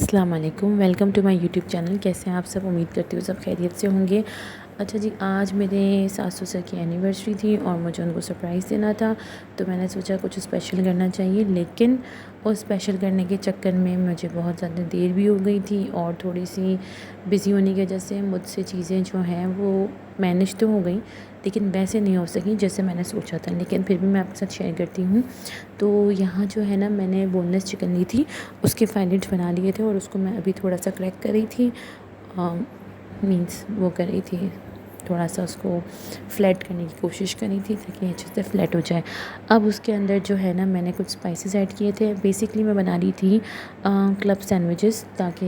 अस्सलाम वालेकुम, welcome to my YouTube channel. कैसे हैं आप सब? उम्मीद करती हूँ सब खैरियत से होंगे। अच्छा जी, आज मेरे सास ससुर की एनिवर्सरी थी और मुझे उनको सरप्राइज़ देना था, तो मैंने सोचा कुछ स्पेशल करना चाहिए। लेकिन उस स्पेशल करने के चक्कर में मुझे बहुत ज़्यादा देर भी हो गई थी और थोड़ी सी बिज़ी होने की वजह से मुझसे चीज़ें जो हैं वो मैनेज तो हो गई, लेकिन वैसे नहीं हो सकी जैसे मैंने सोचा था। लेकिन फिर भी मैं आपके साथ शेयर करती हूँ। तो यहाँ जो है ना, मैंने बोनलेस चिकन ली थी, उसके फाइलेट्स बना लिए थे और उसको मैं अभी थोड़ा सा क्रैक कर रही थी। मीन्स वो कर रही थी, थोड़ा सा उसको फ्लैट करने की कोशिश करी थी ताकि अच्छे से फ्लैट हो जाए। अब उसके अंदर जो है ना, मैंने कुछ स्पाइसेस ऐड किए थे। बेसिकली मैं बना रही थी क्लब सैंडविचेस, ताकि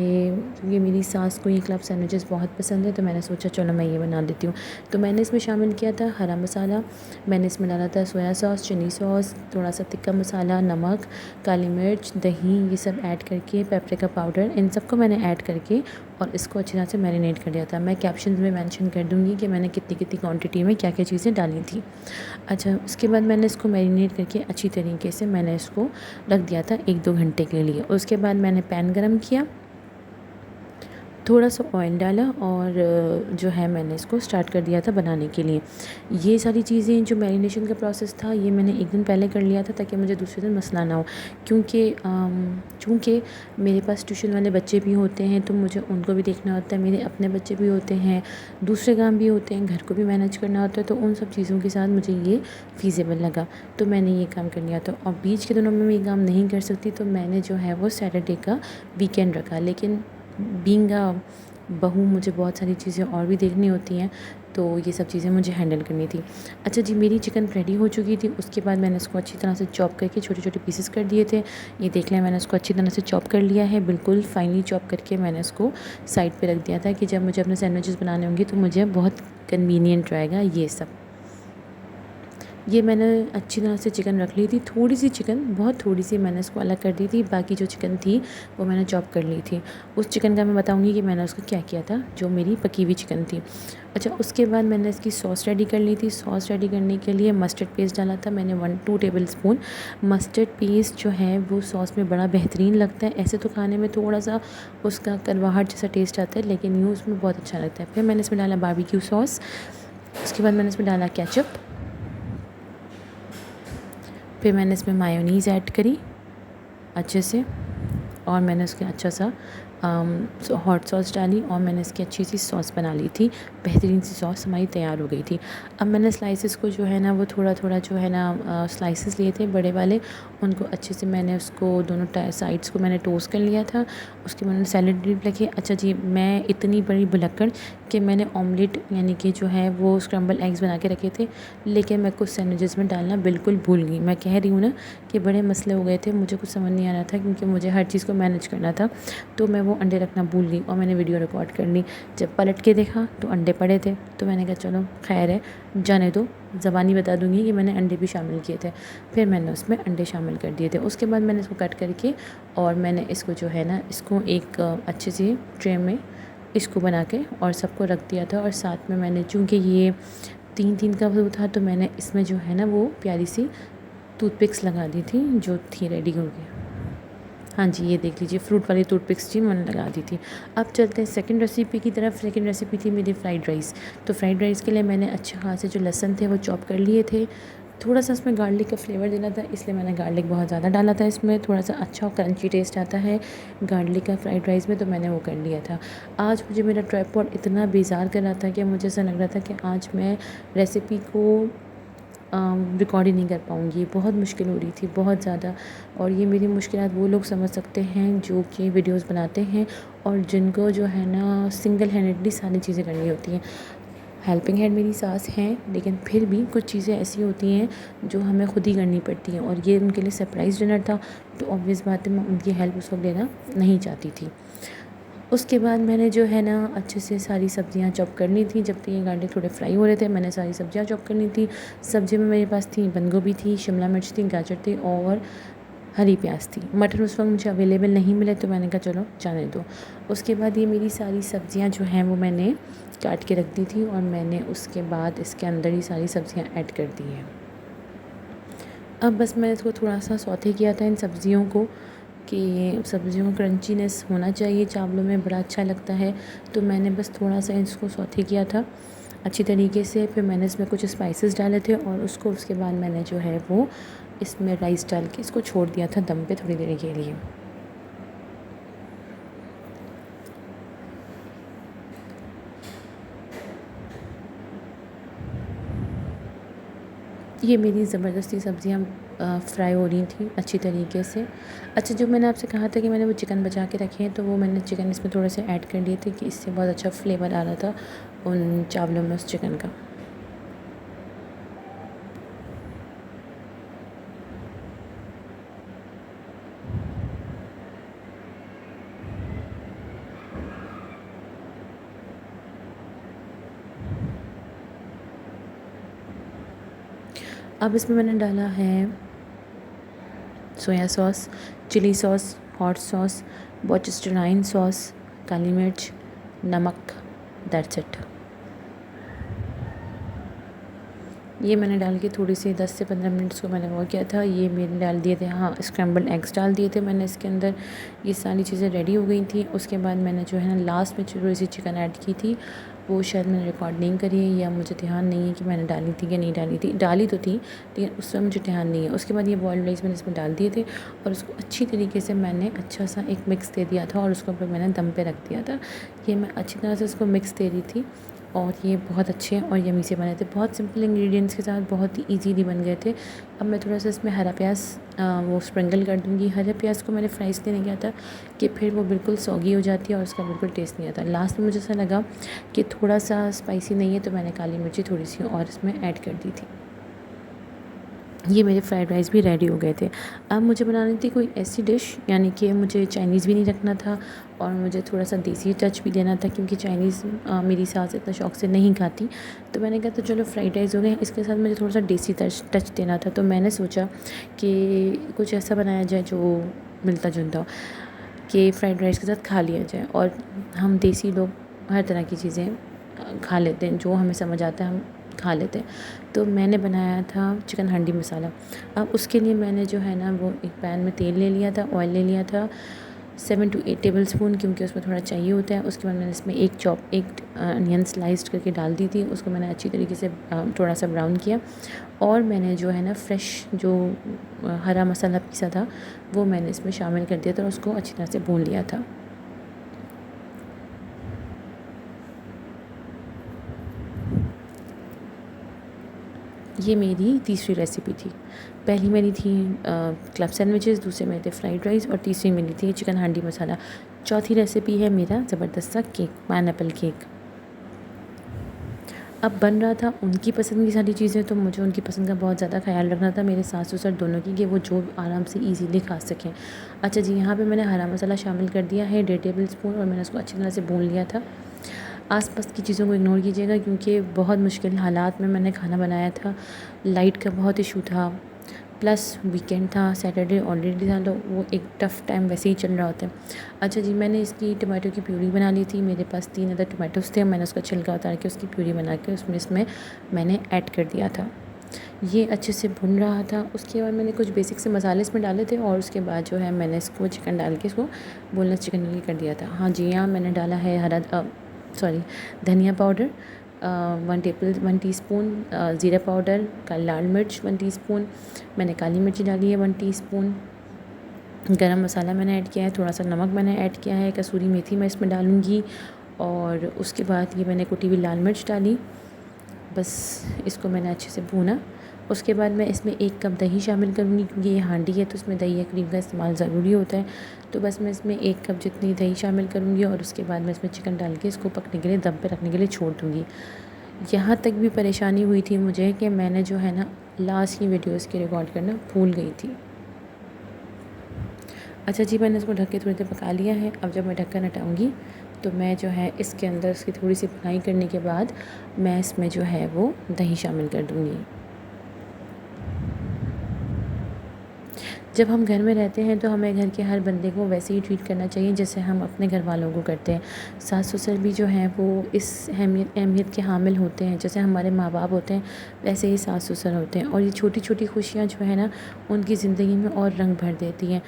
ये मेरी सास को ये क्लब सैंडविचेस बहुत पसंद है, तो मैंने सोचा चलो मैं ये बना देती हूँ। तो मैंने इसमें शामिल किया था हरा मसाला, मैंने इसमें डाला था सोया सॉस, चिली सॉस, थोड़ा सा तिक्का मसाला, नमक, काली मिर्च, दही, ये सब ऐड करके, पेपरिका पाउडर, इन सबको मैंने ऐड करके और इसको अच्छी तरह से मैरिनेट कर दिया था। मैं कैप्शन में मेंशन कर दूँगी कि मैंने कितनी कितनी क्वांटिटी में क्या क्या चीज़ें डाली थी। अच्छा, उसके बाद मैंने इसको मैरिनेट करके अच्छी तरीके से मैंने इसको रख दिया था 1-2 घंटे के लिए। उसके बाद मैंने पैन गरम किया, थोड़ा सा ऑयल डाला और जो है मैंने इसको स्टार्ट कर दिया था बनाने के लिए। ये सारी चीज़ें जो मैरिनेशन का प्रोसेस था, ये मैंने एक दिन पहले कर लिया था ताकि मुझे दूसरे दिन मसला ना हो। क्योंकि चूँकि मेरे पास ट्यूशन वाले बच्चे भी होते हैं, तो मुझे उनको भी देखना होता है, मेरे अपने बच्चे भी होते हैं, दूसरे काम भी होते हैं, घर को भी मैनेज करना होता है, तो उन सब चीज़ों के साथ मुझे ये फ़ीज़ेबल लगा, तो मैंने ये काम कर लिया था। और बीच के दिनों में मैं ये काम नहीं कर सकती, तो मैंने जो है वो सैटरडे का वीकेंड रखा। लेकिन बीइंग अ बहू, मुझे बहुत सारी चीज़ें और भी देखनी होती हैं, तो ये सब चीज़ें मुझे हैंडल करनी थी। अच्छा जी, मेरी चिकन रेडी हो चुकी थी। उसके बाद मैंने इसको अच्छी तरह से चॉप करके छोटे छोटे पीसेस कर दिए थे। ये देख लें, मैंने इसको अच्छी तरह से चॉप कर लिया है, बिल्कुल फाइनली चॉप करके मैंने इसको साइड पे रख दिया था कि जब मुझे अपने सैंडविचेस बनाने होंगे तो मुझे बहुत कन्वीनियंट रहेगा ये सब। ये मैंने अच्छी तरह से चिकन रख ली थी। थोड़ी सी चिकन, बहुत थोड़ी सी मैंने इसको अलग कर दी थी, बाकी जो चिकन थी वो मैंने चॉप कर ली थी। उस चिकन का मैं बताऊंगी कि मैंने उसको क्या किया था, जो मेरी पकी हुई चिकन थी। अच्छा, उसके बाद मैंने इसकी सॉस रेडी कर ली थी। सॉस रेडी करने के लिए मस्टर्ड पेस्ट डाला था मैंने 1-2 टेबल स्पून। मस्टर्ड पेस्ट जो है वो सॉस में बड़ा बेहतरीन लगता है। ऐसे तो खाने में थोड़ा सा उसका कड़वाहट जैसा टेस्ट आता है, लेकिन यूँ उसमें बहुत अच्छा लगता है। फिर मैंने इसमें डाला बारबेक्यू सॉस। उसके बाद मैंने इसमें डाला केचप। फिर मैंने इसमें मायोनीज़ ऐड करी अच्छे से, और मैंने उसके अच्छा सा हॉट सॉस डाली और मैंने इसकी अच्छी सी सॉस बना ली थी। बेहतरीन सी सॉस हमारी तैयार हो गई थी। अब मैंने स्लाइसेस को जो है ना, वो थोड़ा थोड़ा जो है ना स्लाइसेस लिए थे बड़े वाले, उनको अच्छे से मैंने उसको दोनों साइड्स को मैंने टोस्ट कर लिया था। उसके बाद मैंने सैलेड ड्रिप रखे। अच्छा जी, मैं इतनी बड़ी भुलक्कड़ कि मैंने ऑमलेट यानी कि जो है वो स्क्रम्बल एग्स बना के रखे थे, लेकिन मैं कुछ सैंडविचेस में डालना बिल्कुल भूल गई। मैं कह रही हूँ ना कि बड़े मसले हो गए थे, मुझे कुछ समझ नहीं आ रहा था क्योंकि मुझे हर चीज़ को मैनेज करना था, तो मैं वो अंडे रखना भूल गई और मैंने वीडियो रिकॉर्ड कर ली। जब पलट के देखा तो अंडे पड़े थे, तो मैंने कहा चलो खैर है, जाने दो, ज़बानी बता दूंगी कि मैंने अंडे भी शामिल किए थे। फिर मैंने उसमें अंडे शामिल कर दिए थे। उसके बाद मैंने इसको कट करके और मैंने इसको जो है ना, इसको एक अच्छी सी ट्रे में इसको बना के और सबको रख दिया था। और साथ में मैंने, चूँकि ये 3-3 का वो था, तो मैंने इसमें जो है ना वो प्यारी सी टूथपिक्स लगा दी थी जो थी रेडी होके। हाँ जी, ये देख लीजिए, फ्रूट वाली टूथपिक्स थी, मैंने लगा दी थी। अब चलते हैं सेकंड रेसिपी की तरफ। सेकंड रेसिपी थी मेरी फ्राइड राइस। तो फ्राइड राइस के लिए मैंने अच्छे खासे जो लहसुन थे वो चॉप कर लिए थे। थोड़ा सा इसमें गार्लिक का फ्लेवर देना था, इसलिए मैंने गार्लिक बहुत ज़्यादा डाला था इसमें। थोड़ा सा अच्छा और क्रंची टेस्ट आता है गार्लिक का फ्राइड राइस में, तो मैंने वो कर लिया था। आज मुझे मेरा ट्राइपॉड इतना बेजार कर रहा था कि मुझे ऐसा लग रहा था कि आज मैं रेसिपी को रिकॉर्ड ही नहीं कर पाऊँगी। बहुत मुश्किल हो रही थी, बहुत ज़्यादा। और ये मेरी मुश्किलात वो लोग समझ सकते हैं जो कि वीडियोस बनाते हैं और जिनको जो है ना सिंगल हैंडेडली सारी चीज़ें करनी होती हैं। हेल्पिंग हैंड मेरी सास हैं, लेकिन फिर भी कुछ चीज़ें ऐसी होती हैं जो हमें खुद ही करनी पड़ती हैं, और ये उनके लिए सरप्राइज़ डिनर था, तो ऑब्वियस बात है मैं उनकी हेल्प उस वक्त लेना नहीं चाहती थी। उसके बाद मैंने जो है ना अच्छे से सारी सब्ज़ियाँ चॉप करनी थी। जब तक ये गार्लिक थोड़े फ्राई हो रहे थे, मैंने सारी सब्ज़ियाँ चॉप करनी थी। सब्ज़ी में मेरे पास थी बंद गोभी थी, शिमला मिर्च थी, गाजर थी और हरी प्याज थी। मटर उस वक्त मुझे अवेलेबल नहीं मिले, तो मैंने कहा चलो जाने दो। उसके बाद ये मेरी सारी सब्ज़ियाँ जो हैं वो मैंने काट के रख दी थी और मैंने उसके बाद इसके अंदर ही सारी सब्ज़ियाँ ऐड कर दी हैं। अब बस मैंने इसको थोड़ा सा सौते किया था इन सब्ज़ियों को, कि सब्ज़ियों में क्रंचीनेस होना चाहिए, चावलों में बड़ा अच्छा लगता है। तो मैंने बस थोड़ा सा इसको सौते किया था अच्छी तरीके से। फिर मैंने इसमें कुछ स्पाइसेस डाले थे और उसके बाद मैंने जो है वो इसमें राइस डाल के इसको छोड़ दिया था दम पे थोड़ी देर के लिए। ये मेरी ज़बरदस्ती सब्ज़ियाँ फ्राई हो रही थी अच्छी तरीके से। अच्छा, जो मैंने आपसे कहा था कि मैंने वो चिकन बचा के रखे हैं, तो वो मैंने चिकन इसमें थोड़े से ऐड कर लिए थे कि इससे बहुत अच्छा फ्लेवर आ रहा था उन चावलों में उस चिकन का। अब इसमें मैंने डाला है soya sauce, chilli sauce, hot sauce, Worcestershire sauce, काली मिर्च, नमक, दैट्स इट। ये मैंने डाल के थोड़ी सी 10 से 15 मिनट्स को मैंने वो किया था। ये मैंने डाल दिए थे, हाँ, स्क्रैम्बल्ड एग्स डाल दिए थे मैंने इसके अंदर। ये सारी चीज़ें रेडी हो गई थी। उसके बाद मैंने जो है ना लास्ट में थोड़ी सी चिकन ऐड की थी। वो शायद मैंने रिकॉर्ड नहीं करी है या मुझे ध्यान नहीं है कि मैंने डाली थी या नहीं डाली थी। डाली तो थी लेकिन उस समय मुझे ध्यान नहीं है। उसके बाद ये बॉइल्ड राइस मैंने इसमें डाल दिए थे और उसको अच्छी तरीके से मैंने अच्छा सा एक मिक्स दे दिया था और उसके ऊपर मैंने दम पे रख दिया था। ये मैं अच्छी तरह से उसको मिक्स दे रही थी और ये बहुत अच्छे और यमी से बने थे। बहुत सिंपल इंग्रेडिएंट्स के साथ बहुत ही ईज़िली बन गए थे। अब मैं थोड़ा सा इसमें हरा प्याज वो स्प्रिंकल कर दूँगी। हरे प्याज को मैंने फ्राई इसलिए नहीं किया था कि फिर वो बिल्कुल सॉगी हो जाती है और उसका बिल्कुल टेस्ट नहीं आता। लास्ट में मुझे ऐसा लगा कि थोड़ा सा स्पाइसी नहीं है, तो मैंने काली मिर्ची थोड़ी सी और इसमें ऐड कर दी थी। ये मेरे फ्राइड राइस भी रेडी हो गए थे। अब मुझे बनानी थी कोई ऐसी डिश, यानी कि मुझे चाइनीज़ भी नहीं रखना था और मुझे थोड़ा सा देसी टच भी देना था, क्योंकि चाइनीज़ मेरी सास इतना शौक से नहीं खाती। तो मैंने कहा तो चलो फ्राइड राइस हो गए, इसके साथ मुझे थोड़ा सा देसी टच देना था। तो मैंने सोचा कि कुछ ऐसा बनाया जाए जो मिलता जुलता हो, कि फ्राइड राइस के साथ खा लिया जाए। और हम देसी लोग हर तरह की चीज़ें खा लेते हैं, जो हमें समझ आता है हम खा लेते हैं। तो मैंने बनाया था चिकन हांडी मसाला। अब उसके लिए मैंने जो है ना वो एक पैन में तेल ले लिया था, ऑयल ले लिया था 7 to 8 टेबल स्पून, क्योंकि उसमें थोड़ा चाहिए होता है। उसके बाद मैंने इसमें एक अनियन स्लाइस्ड करके डाल दी थी। उसको मैंने अच्छी तरीके से थोड़ा सा ब्राउन किया और मैंने जो है ना फ्रेश जो हरा मसाला पीसा था वो मैंने इसमें शामिल कर दिया था और उसको अच्छी तरह से भून लिया था। ये मेरी तीसरी रेसिपी थी। पहली मेरी थी क्लब सैंडविचेस, दूसरे मेरे थे फ्राइड राइस और तीसरी मेरी थी चिकन हांडी मसाला। चौथी रेसिपी है मेरा ज़बरदस्त सा केक, पाइनएप्पल केक। अब बन रहा था उनकी पसंद की सारी चीज़ें, तो मुझे उनकी पसंद का बहुत ज़्यादा ख़्याल रखना था, मेरे सास ससुर दोनों की, कि वो जो आराम से ईज़िली खा सकें। अच्छा जी, यहाँ पे मैंने हरा मसाला शामिल कर दिया है 1.5 टेबल स्पून और मैंने उसको अच्छी तरह से भून लिया था। आसपास की चीज़ों को इग्नोर कीजिएगा, क्योंकि बहुत मुश्किल हालात में मैंने खाना बनाया था। लाइट का बहुत इशू था, प्लस वीकेंड था, सैटरडे ऑलरेडी था, तो वो एक टफ़ टाइम वैसे ही चल रहा होता है। अच्छा जी, मैंने इसकी टमाटो की प्यूरी बना ली थी। मेरे पास 3 अदर टमाटोज़ थे, मैंने उसका छिलका उतार के उसकी प्यूरी बना के इसमें मैंने ऐड कर दिया था। ये अच्छे से भुन रहा था। उसके बाद मैंने कुछ बेसिक से मसाले इसमें डाले थे और उसके बाद जो है मैंने इसको चिकन डाल के इसको बोनलेस चिकन कर दिया था। हाँ जी, यहाँ मैंने डाला है धनिया पाउडर 1 टीस्पून, ज़ीरा पाउडर का, लाल मिर्च 1 टीस्पून, मैंने काली मिर्ची डाली है 1 टीस्पून, गरम मसाला मैंने ऐड किया है, थोड़ा सा नमक मैंने ऐड किया है, कसूरी मेथी मैं इसमें डालूँगी और उसके बाद ये मैंने कुटी हुई लाल मिर्च डाली। बस इसको मैंने अच्छे से भूना। उसके बाद मैं इसमें 1 कप दही शामिल करूँगी, क्योंकि ये हांडी है तो इसमें दही या क्रीम का इस्तेमाल ज़रूरी होता है। तो बस मैं इसमें 1 कप जितनी दही शामिल करूँगी और उसके बाद मैं इसमें चिकन डाल के इसको पकने के लिए, दम पे रखने के लिए छोड़ दूँगी। यहाँ तक भी परेशानी हुई थी मुझे कि मैंने जो है ना लास्ट की वीडियोज़ की रिकॉर्ड करना भूल गई थी। अच्छा जी, मैंने इसको ढक के थोड़ी देर पका लिया है। अब जब मैं ढक्कन हटाऊँगी तो मैं जो है इसके अंदर इसकी थोड़ी सी भुनाई करने के बाद मैं इसमें जो है वो दही शामिल कर दूँगी। जब हम घर में रहते हैं तो हमें घर के हर बंदे को वैसे ही ट्रीट करना चाहिए जैसे हम अपने घर वालों को करते हैं। सास ससुर भी जो हैं वो इस अहमियत के हामिल होते हैं। जैसे हमारे माँ बाप होते हैं वैसे ही सास ससुर होते हैं, और ये छोटी छोटी खुशियाँ जो है ना उनकी ज़िंदगी में और रंग भर देती हैं।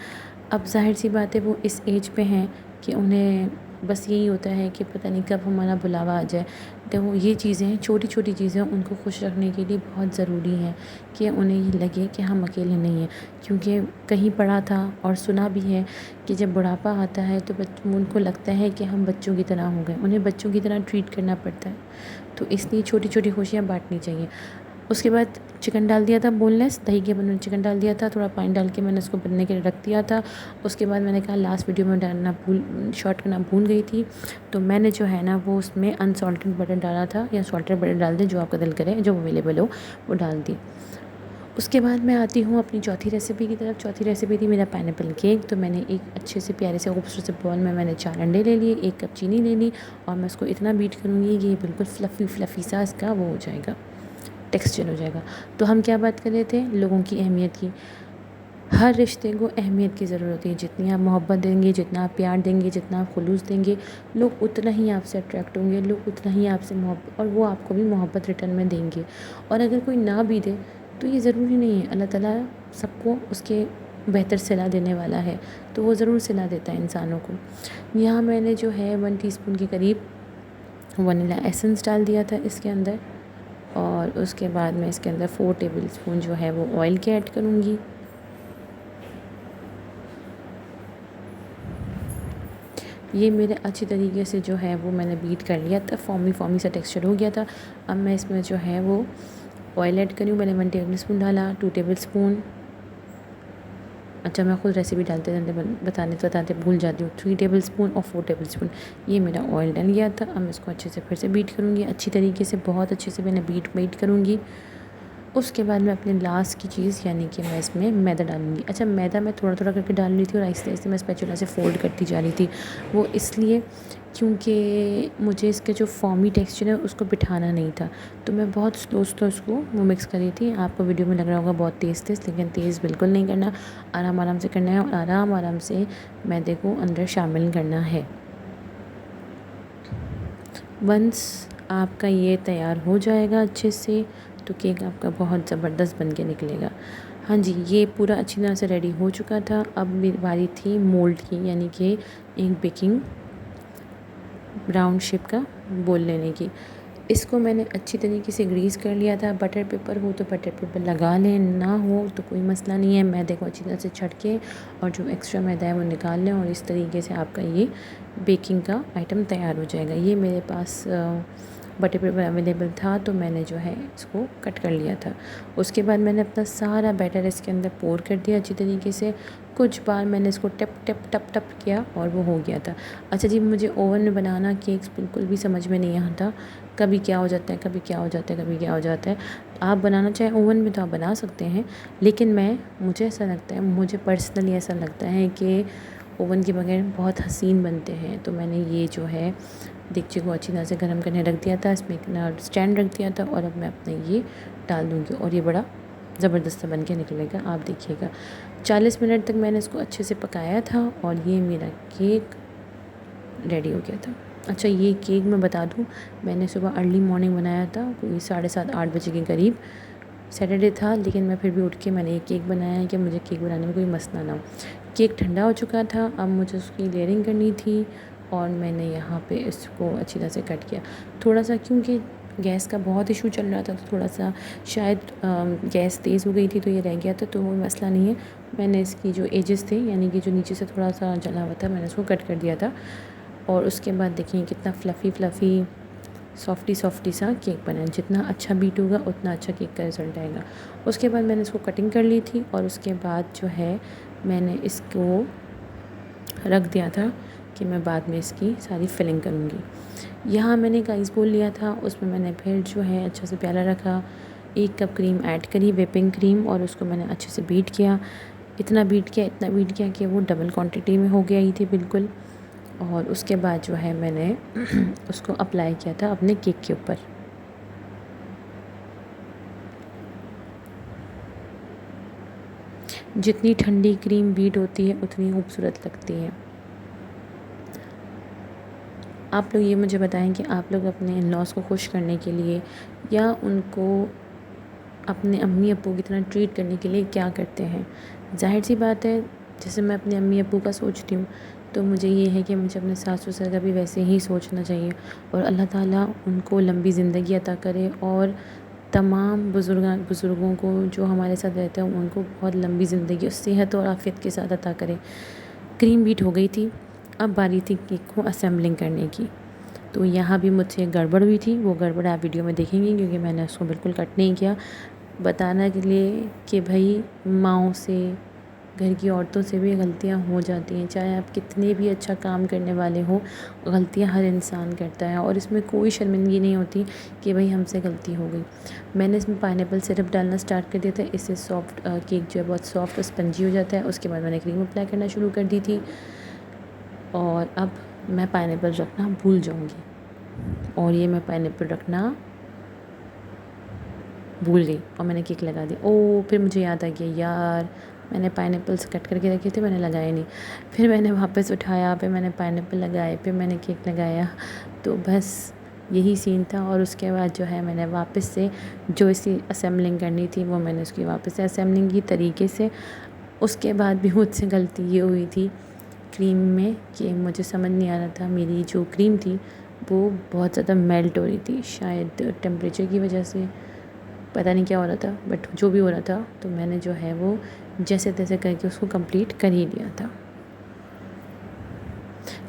अब ज़ाहिर सी बात है वो इस एज पे हैं कि उन्हें बस यही होता है कि पता नहीं कब हमारा बुलावा आ जाए। तो वो ये चीज़ें, छोटी छोटी चीज़ें उनको खुश रखने के लिए बहुत ज़रूरी हैं कि उन्हें ये लगे कि हम अकेले नहीं हैं। क्योंकि कहीं पढ़ा था और सुना भी है कि जब बुढ़ापा आता है तो उनको लगता है कि हम बच्चों की तरह हो गए, उन्हें बच्चों की तरह ट्रीट करना पड़ता है। तो इसलिए छोटी छोटी खुशियाँ बांटनी चाहिए। उसके बाद चिकन डाल दिया था बोनलेस, दही के बने चिकन डाल दिया था, थोड़ा पानी डाल के मैंने उसको बनने के लिए रख दिया था। उसके बाद मैंने कहा लास्ट वीडियो में डालना शॉर्ट करना भूल गई थी, तो मैंने जो है ना वो उसमें अनसॉल्टेड बटर डाला था, या सॉल्टेड बटर डाल दें जो आपका दिल करे, जो अवेलेबल हो वो डाल दी। उसके बाद मैं आती हूँ अपनी चौथी रेसिपी की तरफ। चौथी रेसिपी थी मेरा पाइनएप्पल केक। तो मैंने एक अच्छे से प्यारे से खूबसूरत से बॉल में मैंने 4 अंडे ले लिए, 1 कप चीनी ले ली, और मैं उसको इतना बीट करूँगी कि ये बिल्कुल फ्लफ़ी सा इसका वो हो जाएगा, टेक्सचर हो जाएगा। तो हम क्या बात कर रहे थे, लोगों की अहमियत की। हर रिश्ते को अहमियत की ज़रूरत होती है। जितनी आप मोहब्बत देंगे, जितना आप प्यार देंगे, जितना आप खुलूस देंगे, लोग उतना ही आपसे अट्रैक्ट होंगे, लोग उतना ही आपसे मोहब्बत, और वो आपको भी मोहब्बत रिटर्न में देंगे। और अगर कोई ना भी दे तो ये ज़रूरी नहीं है, अल्लाह ताला सबको उसके बेहतर सिला देने वाला है, तो वो ज़रूर सिला देता है इंसानों को। यहाँ मैंने जो है 1 टीस्पून के करीब वनीला एसेंस डाल दिया था इसके अंदर, और उसके बाद मैं इसके अंदर 4 टेबलस्पून जो है वो ऑयल के ऐड करूँगी। ये मेरे अच्छी तरीके से जो है वो मैंने बीट कर लिया था, फॉर्मी सा टेक्सचर हो गया था। अब मैं इसमें जो है वो ऑयल ऐड करूँ। मैंने 1 टेबलस्पून डाला, 2 टेबलस्पून, अच्छा मैं खुद रेसिपी डालते बताते भूल जाती हूँ, 3 टेबलस्पून और 4 टेबलस्पून, ये मेरा ऑयल डल गया था। अब मैं इसको अच्छे से फिर से बीट करूँगी, अच्छी तरीके से, बहुत अच्छे से मैंने बीट करूँगी। उसके बाद मैं अपने लास्ट की चीज़ यानी कि मैं इसमें मैदा डालूँगी। अच्छा मैदा मैं थोड़ा थोड़ा करके डाल रही थी और आहिस्ते आहिस्ते मैं स्पैचुला से फ़ोल्ड करती जा रही थी। वो इसलिए क्योंकि मुझे इसका जो फॉर्मी टेक्सचर है उसको बिठाना नहीं था, तो मैं बहुत स्लो इसको वो मिक्स कर रही थी। आपको वीडियो में लग रहा होगा बहुत तेज़, लेकिन तेज़ बिल्कुल नहीं करना, आराम आराम से करना है, और आराम आराम से मैदे को अंदर शामिल करना है। वंस आपका ये तैयार हो जाएगा अच्छे से, तो केक आपका बहुत ज़बरदस्त बन के निकलेगा। हाँ जी, ये पूरा अच्छी तरह से रेडी हो चुका था। अब मेरी बारी थी मोल्ड की, यानी कि एक बेकिंग राउंड शेप का बोल लेने की। इसको मैंने अच्छी तरीके से ग्रीस कर लिया था। बटर पेपर हो तो बटर पेपर लगा लें, ना हो तो कोई मसला नहीं है। मैदे को अच्छी तरह से छटके और जो एक्स्ट्रा मैदा है वो निकाल लें, और इस तरीके से आपका ये बेकिंग का आइटम तैयार हो जाएगा। ये मेरे पास बटर पेपर अवेलेबल था, तो मैंने जो है इसको कट कर लिया था। उसके बाद मैंने अपना सारा बैटर इसके अंदर पोर कर दिया अच्छी तरीके से। कुछ बार मैंने इसको टप किया और वो हो गया था। अच्छा जी, मुझे ओवन में बनाना केक्स बिल्कुल भी समझ में नहीं आता, कभी क्या हो जाता है, कभी क्या हो जाता है, कभी क्या हो जाता है। आप बनाना चाहें ओवन में तो आप बना सकते हैं, लेकिन मुझे ऐसा लगता है, मुझे पर्सनली ऐसा लगता है कि ओवन के बगैर बहुत हसीन बनते हैं। तो मैंने ये जो है देगची को अच्छी तरह से गर्म करने रख दिया था, इसमें एक स्टैंड रख दिया था, और अब मैं अपने ये डाल दूँगी और ये बड़ा ज़बरदस्त बन के निकलेगा, आप देखिएगा। 40 मिनट तक मैंने इसको अच्छे से पकाया था और ये मेरा केक रेडी हो गया था। अच्छा, ये केक मैं बता दूँ, मैंने सुबह अर्ली मॉर्निंग बनाया था, कोई 7:30-8 बजे के करीब। सैटरडे था, लेकिन मैं फिर भी उठ के मैंने ये केक बनाया है कि मुझे केक बनाने में कोई मसला ना हो। केक ठंडा हो चुका था, अब मुझे उसकी लेयरिंग करनी थी, और मैंने यहाँ पे इसको अच्छी तरह से कट किया। थोड़ा सा क्योंकि गैस का बहुत इशू चल रहा था, तो थोड़ा सा शायद गैस तेज़ हो गई थी तो ये रह गया था, तो वो मसला नहीं है। मैंने इसकी जो एजेस थे, यानी कि जो नीचे से थोड़ा सा जला हुआ था, मैंने उसको कट कर दिया था। और उसके बाद देखिए कितना फ्लफ़ी सॉफ्टी सा केक बना है। जितना अच्छा बीट होगा उतना अच्छा केक का रिज़ल्ट आएगा। उसके बाद मैंने इसको कटिंग कर ली थी, और उसके बाद जो है मैंने इसको रख दिया था कि मैं बाद में इसकी सारी फिलिंग करूँगी। यहाँ मैंने एक आइस बोल लिया था, उसमें मैंने फिर जो है अच्छा से प्याला रखा, 1 कप क्रीम ऐड करी, व्हिपिंग क्रीम, और उसको मैंने अच्छे से बीट किया। इतना बीट किया कि वो डबल क्वांटिटी में हो गया ही थी बिल्कुल। और उसके बाद जो है मैंने उसको अप्लाई किया था अपने केक के ऊपर। जितनी ठंडी क्रीम बीट होती है उतनी खूबसूरत लगती है। आप लोग ये मुझे बताएं कि आप लोग अपने इन लॉज़ को खुश करने के लिए या उनको अपने अम्मी अब्बू की तरह ट्रीट करने के लिए क्या करते हैं। ज़ाहिर सी बात है, जैसे मैं अपने अम्मी अब्बू का सोचती हूँ, तो मुझे ये है कि मुझे अपने सास ससुर का भी वैसे ही सोचना चाहिए और अल्लाह ताला उनको लंबी ज़िंदगी अता करे और तमाम बुज़ुर्गों को जो हमारे साथ रहते हैं उनको बहुत लंबी ज़िंदगी और सेहत और आफ़ियत के साथ अता करे। क्रीम बीट हो गई थी, अब बारी थी केक को असेंबलिंग करने की। तो यहाँ भी मुझसे गड़बड़ हुई थी, वो गड़बड़ आप वीडियो में देखेंगे क्योंकि मैंने उसको बिल्कुल कट नहीं किया, बताने के लिए कि भाई माँओं से, घर की औरतों से भी गलतियाँ हो जाती हैं। चाहे आप कितने भी अच्छा काम करने वाले हो, गलतियाँ हर इंसान करता है और इसमें कोई शर्मिंदगी नहीं होती कि भाई हमसे गलती हो गई। मैंने इसमें पाइनएप्पल सिरप डालना स्टार्ट कर दिया था, इससे सॉफ्ट केक जो है बहुत सॉफ्ट और स्पंजी हो जाता है। उसके बाद मैंने क्रीम अप्लाई करना शुरू कर दी थी और अब मैं पाइनएप्पल रखना भूल जाऊँगी और ये मैं पाइनएप्पल रखना भूल गई और मैंने केक लगा दी। फिर मुझे याद आ गया, यार मैंने पाइनएप्पल्स कट करके रखे थे, मैंने लगाए नहीं। फिर मैंने वापस उठाया, फिर मैंने पाइनएप्पल लगाए, फिर मैंने केक लगाया। तो बस यही सीन था और उसके बाद जो है मैंने वापस से जो इसकी असेंबलिंग करनी थी वो मैंने उसकी वापस से असेंबलिंग की तरीके से। उसके बाद भी मुझसे गलती ये हुई थी क्रीम में कि मुझे समझ नहीं आ रहा था, मेरी जो क्रीम थी वो बहुत ज़्यादा मेल्ट हो रही थी, शायद टेम्परेचर की वजह से, पता नहीं क्या हो रहा था, बट जो भी हो रहा था तो मैंने जो है वो जैसे तैसे करके उसको कंप्लीट कर ही लिया था।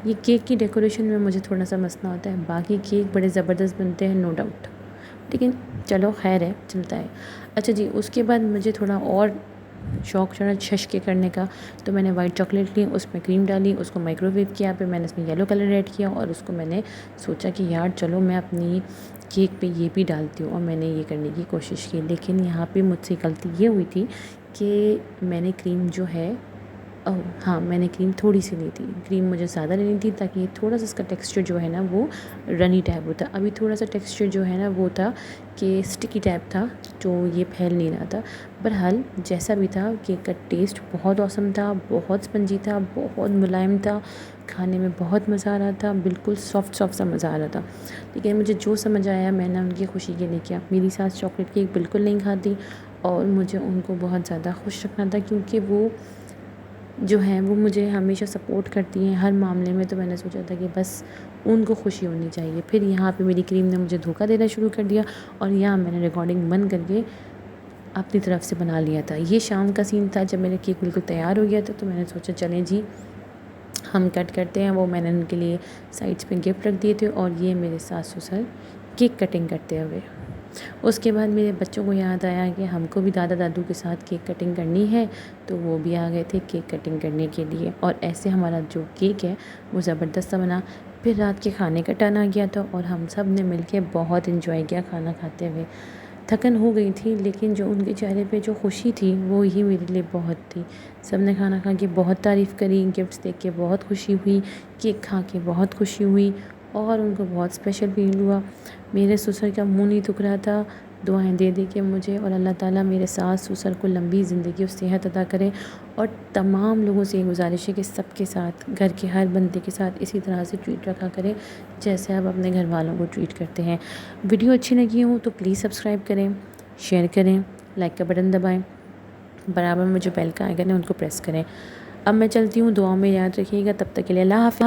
ये केक की डेकोरेशन में मुझे थोड़ा सा मसला होता है, बाकी केक बड़े ज़बरदस्त बनते हैं नो डाउट, लेकिन चलो खैर है, चलता है। अच्छा जी, उसके बाद मुझे थोड़ा और शौक़ चढ़ा छश्के करने का, तो मैंने वाइट चॉकलेट ली, उसमें क्रीम डाली, उसको माइक्रोवेव किया, फिर मैंने इसमें येलो कलर ऐड किया और उसको मैंने सोचा कि यार चलो मैं अपनी केक पे ये भी डालती हूँ और मैंने ये करने की कोशिश की। लेकिन यहाँ पे मुझसे गलती ये हुई थी कि मैंने क्रीम जो है हाँ, मैंने क्रीम थोड़ी सी ली थी, क्रीम मुझे ज़्यादा लेनी थी ताकि थोड़ा सा इसका टेक्सचर जो है ना वो रनी टाइप होता। अभी थोड़ा सा टेक्सचर जो है ना वो था कि स्टिकी टाइप था, जो ये फैल नहीं रहा था। बहरहाल जैसा भी था, केक का टेस्ट बहुत ऑसम था, बहुत स्पंजी था, बहुत मुलायम था, खाने में बहुत मज़ा आ रहा था, बिल्कुल सॉफ्ट सा मज़ा आ रहा था। लेकिन मुझे जो समझ आया मैंने उनकी खुशी के लिए किया। मेरी सास चॉकलेट केक बिल्कुल नहीं खाती और मुझे उनको बहुत ज़्यादा खुश रखना था क्योंकि वो जो हैं वो मुझे हमेशा सपोर्ट करती हैं हर मामले में, तो मैंने सोचा था कि बस उनको खुशी होनी चाहिए। फिर यहाँ पे मेरी क्रीम ने मुझे धोखा देना शुरू कर दिया और यहाँ मैंने रिकॉर्डिंग बंद करके अपनी तरफ से बना लिया था। ये शाम का सीन था जब मेरा केक बिल्कुल तैयार हो गया था, तो मैंने सोचा चलें जी हम कट करते हैं। वो मैंने उनके लिए साइड्स पे गिफ्ट रख दिए थे और ये मेरे सास ससुर केक कटिंग करते हुए। उसके बाद मेरे बच्चों को याद आया कि हमको भी दादा दादू के साथ केक कटिंग करनी है, तो वो भी आ गए थे केक कटिंग करने के लिए और ऐसे हमारा जो केक है वो ज़बरदस्त सा बना। फिर रात के खाने का टर्न आ गया था और हम सब ने मिलके बहुत इन्जॉय किया खाना खाते हुए। थकन हो गई थी लेकिन जो उनके चेहरे पे जो खुशी थी वो ही मेरे लिए बहुत थी। सब ने खाना खा के बहुत तारीफ़ करी, गिफ्ट्स देख के बहुत खुशी हुई, केक खा के बहुत खुशी हुई और उनको बहुत स्पेशल फ़ील हुआ। मेरे ससुर का मुँह नहीं दुख रहा था दुआएं दे दे के मुझे, और अल्लाह ताला मेरे सास ससुर को लंबी ज़िंदगी और सेहत अता करे। और तमाम लोगों से ये गुजारिश है कि सबके साथ, घर के हर बंदे के साथ इसी तरह से ट्रीट रखा करें जैसे आप अपने घर वालों को ट्रीट करते हैं। वीडियो अच्छी लगी हो तो प्लीज़ सब्सक्राइब करें, शेयर करें, लाइक का बटन दबाएं, बराबर में जो बेल का आइकन है उनको प्रेस करें। अब मैं चलती हूँ, दुआओं में याद रखिएगा। तब तक के लिए अल्लाह हाफ़िज़।